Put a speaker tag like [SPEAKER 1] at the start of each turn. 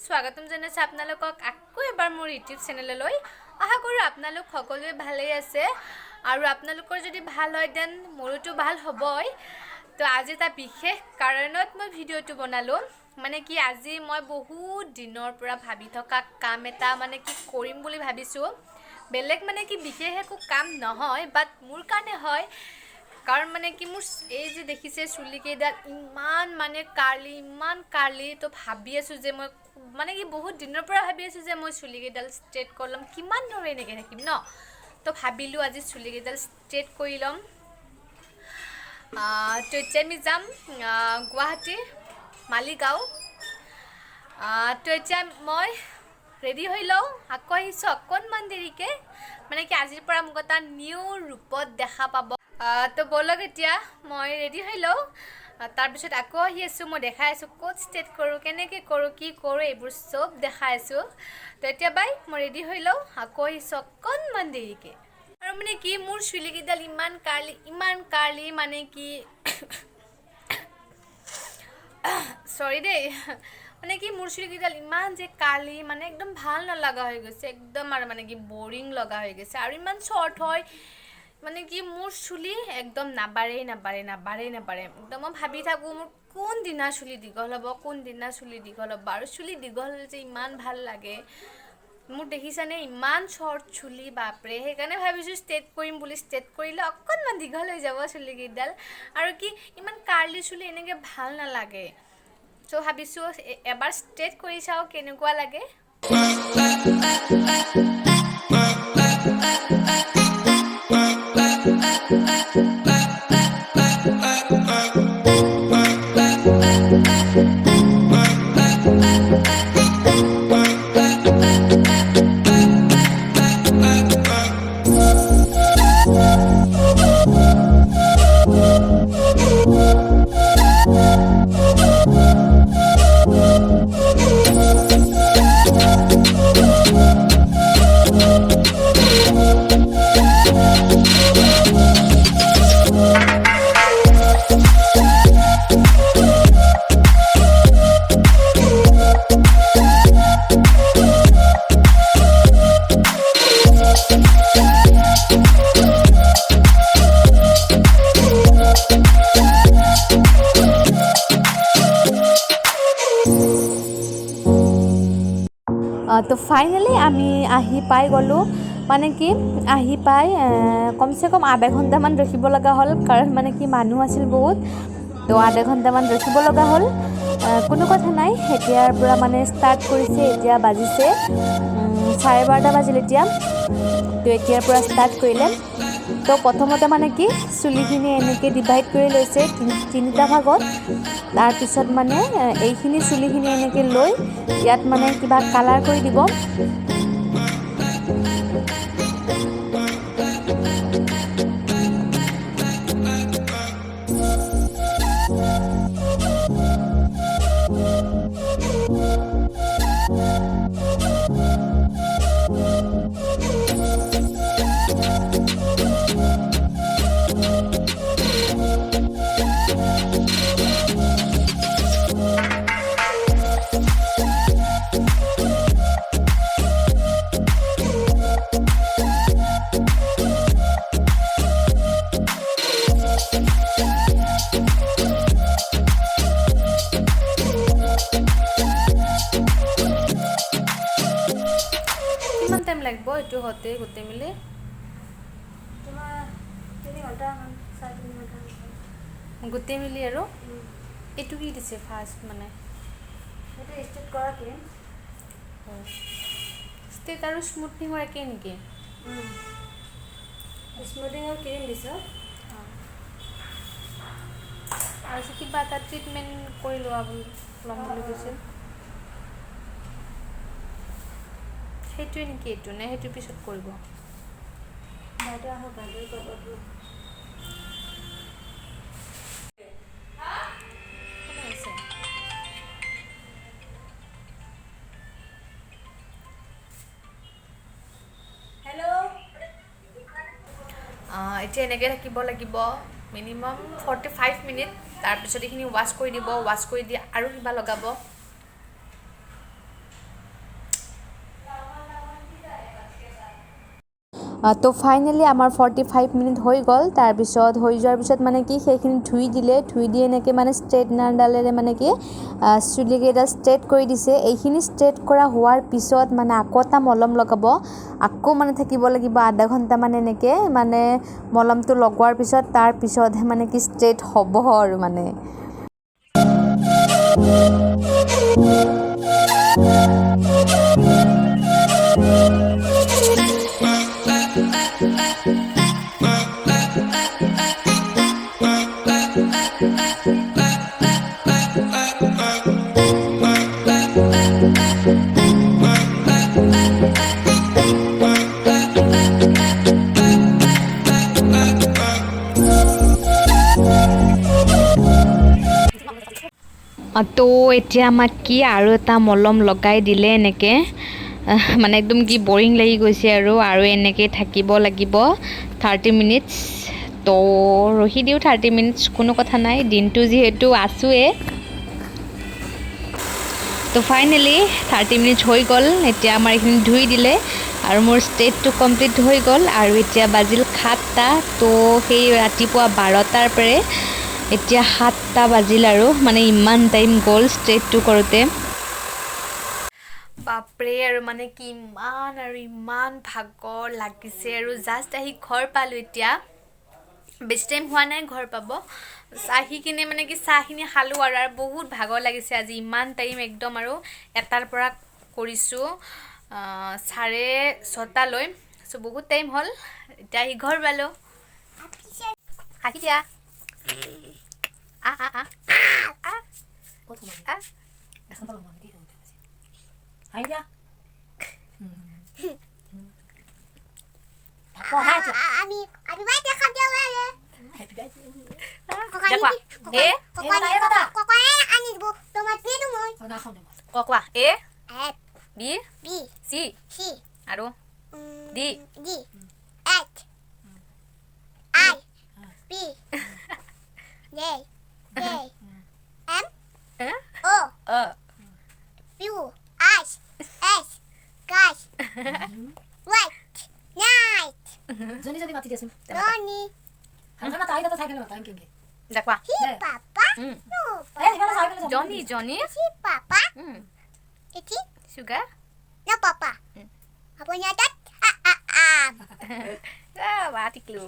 [SPEAKER 1] স্বাগতম জনাইছো আপোনালোকক আকৌ এবাৰ মোৰ ইউটিউব চেনেললৈ। আশা কৰোঁ আপোনালোক সকলোৱে ভালেই আছে আৰু আপোনালোকৰ যদি ভাল হয় দেন মোৰোতো ভাল হ'বই। তো আজি এটা বিশেষ কাৰণত মই ভিডিঅ'টো বনালোঁ। মানে কি আজি মই বহুত দিনৰ পৰা ভাবি থকা কাম এটা মানে কি কৰিম বুলি ভাবিছোঁ। বেলেগ মানে কি বিশেষ একো কাম নহয়, বাট মোৰ কাৰণে হয়। কাৰণ মানে কি মোৰ এই যে দেখিছে চুলিকেইডাল ইমান মানে কাৰ্লি তো ভাবি আছোঁ যে মই মানে কি বহুত দিনৰ পৰা ভাবি আছোঁ যে মই চুলিকেইডাল ষ্ট্ৰেট কৰি ল'ম, কিমান ধৰে এনেকৈ থাকিম ন। তো ভাবিলোঁ আজি চুলিকেইডাল ষ্ট্ৰেট কৰি ল'ম। তো এতিয়া আমি যাম গুৱাহাটী মালিগাঁও। তো এতিয়া মই ৰেডি হৈ লওঁ, আকৌ আহিছোঁ অকণমান দেৰিকৈ। মানে কি আজিৰ পৰা মোক এটা নিউ ৰূপত দেখা পাব। তো ব'লক এতিয়া মই ৰেডি হৈ লওঁ, তাৰপিছত আকৌ আহি আছোঁ। মই দেখাই আছোঁ ক'ত ষ্টেট কৰোঁ, কেনেকৈ কৰোঁ, কি কৰোঁ, এইবোৰ চব দেখাই আছোঁ। তো এতিয়া বাই মই ৰেডি হৈ লওঁ, আকৌ আহিছোঁ অকণমান দেৰিকৈ। আৰু মানে কি মোৰ চুলিকেইডাল ইমান কাৰ্লি মানে কি চৰি দেই, মানে কি মোৰ চুলিকেইডাল ইমান যে কাৰ্লি মানে একদম ভাল নলগা হৈ গৈছে, একদম আৰু মানে কি বৰিং লগা হৈ গৈছে। আৰু ইমান শ্বৰ্ট হয় মানে কি মোৰ চুলি একদম নাবাঢ়ে। একদম মই ভাবি থাকোঁ মোৰ কোনদিনা চুলি দীঘল হ'ব আৰু চুলি দীঘল হ'লে যে ইমান ভাল লাগে। মোৰ দেখিছানে ইমান শ্বৰ্ট চুলি, বাপৰে। সেইকাৰণে ভাবিছোঁ ষ্ট্ৰেট কৰিম বুলি। ষ্ট্ৰেট কৰিলে অকণমান দীঘল হৈ যাব চুলিকেইডাল, আৰু কি ইমান কাৰ্লি চুলি এনেকৈ ভাল নালাগে। চ' ভাবিছোঁ এবাৰ ষ্ট্ৰেট কৰি চাওঁ কেনেকুৱা লাগে। তো ফাইনেলি আমি আহি পাই গ'লোঁ। মানে কি আহি পাই কমচে কম আধা ঘণ্টামান ৰখিব লগা হ'ল, কাৰণ মানে কি মানুহ আছিল বহুত। তো আধা ঘণ্টামান ৰখিব লগা হ'ল। কোনো কথা নাই, এতিয়াৰ পৰা মানে ষ্টাৰ্ট কৰিছে। এতিয়া বাজিছে 12:30 বাজিল এতিয়া। তো এতিয়াৰ পৰা ষ্টাৰ্ট কৰিলে। তো প্ৰথমতে মানে কি চুলিখিনি এনেকৈ ডিভাইড কৰি লৈছে তিনিটা ভাগত। তাৰপিছত মানে এইখিনি চুলিখিনি এনেকৈ লৈ ইয়াত মানে কিবা কালাৰ কৰি দিব। কিমান টাইম লাগিব এইটো হওঁতে গোটেই মিলি?
[SPEAKER 2] তোমাৰ 3 ঘণ্টামান, 3.5 ঘণ্টা।
[SPEAKER 1] গোটেই মিলি আৰু এইটো কি দিছে ফাৰ্ষ্ট মানে
[SPEAKER 2] সেইটো ষ্টেট কৰা ক্ৰীম।
[SPEAKER 1] ষ্টেট আৰু স্মুথনিঙৰ একেই নেকি?
[SPEAKER 2] স্মুথিঙৰ ক্ৰীম দিছে।
[SPEAKER 1] আৰু কিবা এটা ট্ৰিটমেণ্ট কৰি ল'ম বুলি কৈছিল, সেইটোৱে নেকি? এইটো নে সেইটো পিছত কৰিব?
[SPEAKER 2] বাইদেউ আহক, বাইদেউ কৰিব।
[SPEAKER 1] এতিয়া এনেকৈ থাকিব লাগিব মিনিমাম 45 মিনিট। তাৰপিছত এইখিনি ৱাশ্ব কৰি দিব। ৱাশ্ব কৰি দি আৰু কিবা লগাব। তো ফাইনেলি আমাৰ 45 মিনিট হৈ গ'ল তাৰপিছত হৈ যোৱাৰ পিছত মানে কি সেইখিনি ধুই দি এনেকৈ মানে ষ্ট্ৰেটনাৰডালেৰে মানে কি চুলিকেইটা ষ্ট্ৰেট কৰি দিছে এইখিনি ষ্ট্ৰেট কৰা হোৱাৰ পিছত মানে আকৌ এটা মলম লগাব আকৌ মানে থাকিব লাগিব আধা ঘণ্টা মানে এনেকৈ মানে মলমটো লগোৱাৰ পিছত তাৰপিছতহে মানে কি ষ্ট্ৰেট হ'ব আৰু মানে তো এতিয়া আমাক কি আৰু এটা মলম লগাই দিলে এনেকৈ মানে একদম কি বৰিং লাগি গৈছে আৰু এনেকৈ থাকিব লাগিব 30 মিনিটছ তো ৰখি দিওঁ 30 মিনিটছ কোনো কথা নাই দিনটো যিহেতু আছোৱে তো ফাইনেলি 30 মিনিটছ হৈ গ'ল এতিয়া আমাৰ এইখিনি ধুই দিলে আৰু মোৰ ষ্টেটটো কমপ্লিট হৈ গ'ল আৰু এতিয়া বাজিল 7টা তো সেই ৰাতিপুৱা 12টাৰ পৰা এতিয়া 7টা বাজিল আৰু মানে ইমান টাইম গ'ল ষ্ট্ৰেটটো কৰোঁতে বাপৰে আৰু মানে কি ইমান ভাগৰ লাগিছে আৰু জাষ্ট আহি ঘৰ পালোঁ এতিয়া বেছি টাইম হোৱা নাই ঘৰ পাব আহি কিনে মানে কি চাহখিনি খালোঁ আৰু বহুত ভাগৰ লাগিছে আজি ইমান টাইম একদম আৰু 1টাৰ পৰা কৰিছোঁ 6:30লৈ চ' বহুত টাইম হ'ল এতিয়া আহি ঘৰ পালোঁ আহি দিয়া কোৱা এ বি চি আৰু D
[SPEAKER 2] Johnny Johnny mati diasun.
[SPEAKER 3] Johnny.
[SPEAKER 2] Hangana tayo data cycle mata angking.
[SPEAKER 1] Dakwa.
[SPEAKER 3] Si Papa. No.
[SPEAKER 2] Hangana cycle.
[SPEAKER 1] Johnny.
[SPEAKER 3] Si Papa. Iti?
[SPEAKER 1] Sugar.
[SPEAKER 3] No Papa. Apa nyadat?
[SPEAKER 1] Wah, tiklu.